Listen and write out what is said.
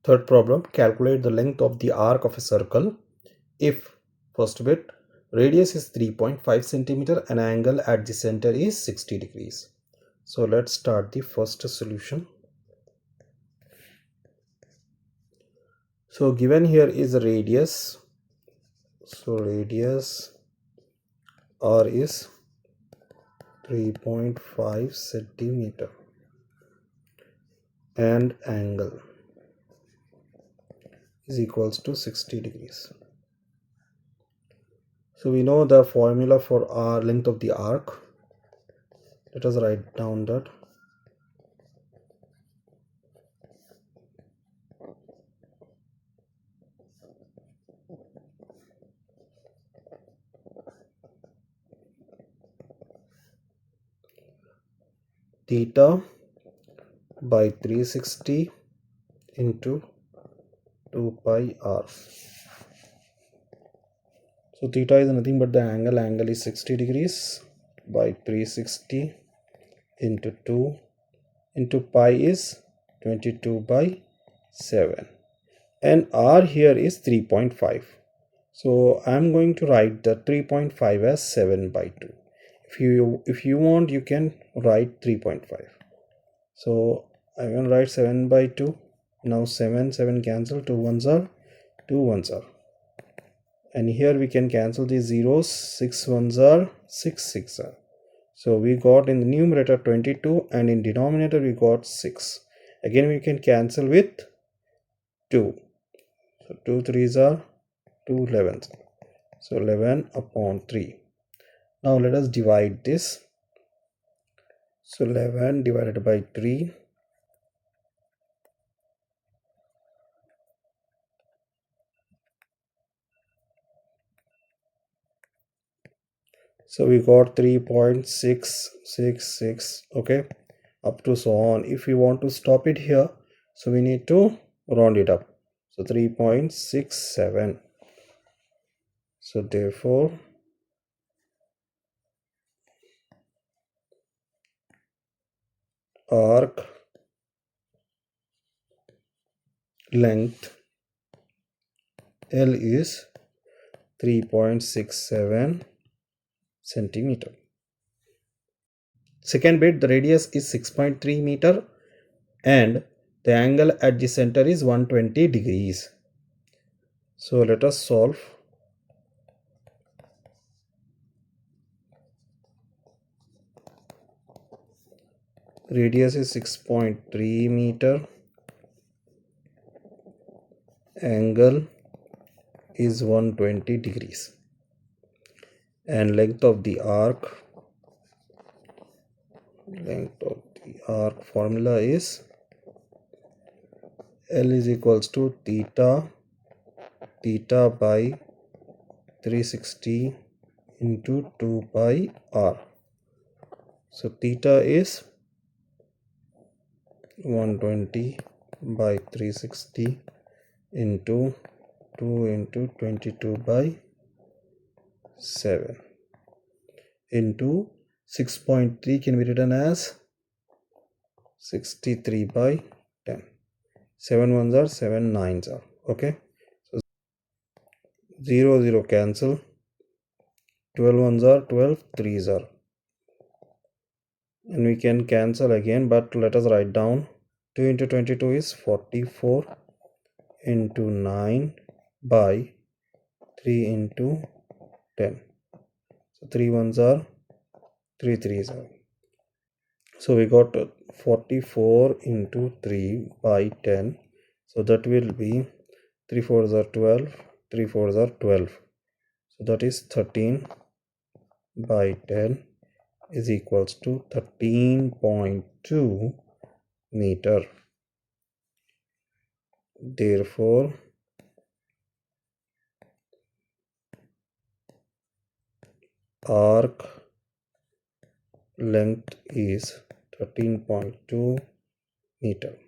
Third problem, calculate the length of the arc of a circle if, first bit, radius is 3.5 centimeter and angle at the center is 60 degrees. So let's start the first solution. So given here is a radius. So radius R is 3.5 centimeter and angle is equals to 60 degrees. So we know the formula for our length of the arc. Let us write down that. Theta by 360 into 2 pi r. So theta is nothing but the angle is 60 degrees by 360 into 2 into pi is 22 by 7 and r here is 3.5. So I am going to write the 3.5 as 7 by 2. If you want, you can write 3.5. So I will write 7 by 2. Now 7 cancel, 2 ones are 2 ones are, and here we can cancel the zeros, 6 ones are 6 are. So we got in the numerator 22 and in denominator we got 6. Again we can cancel with 2. So 2 3s are 2 11s. So 11 upon 3. Now let us divide this. So 11 divided by 3. So we got 3.666, okay, up to so on. If we want to stop it here, so we need to round it up. So 3.67. So therefore arc length L is 3.67 centimeter. Second bit, the radius is 6.3 meter and the angle at the center is 120 degrees. So let us solve. Radius is 6.3 meter, angle is 120 degrees, and length of the arc formula is L is equals to theta by 360 into 2 pi r. So theta is 120 by 360 into 2 into 22 by 7 into 6.3 can be written as 63 by 10. 7 ones are 7 nines are, okay. So 0 0 cancel, 12 ones are 12 threes are, and we can cancel again, but let us write down 2 into 22 is 44 into 9 by 3 into 10. So 3 ones are 3 threes are. So we got 44 into 3 by 10. So that will be 3 4s are 12, 3 4s are 12. So that is 13 by 10 is equals to 13.2 meter. Therefore arc length is 13.2 meter.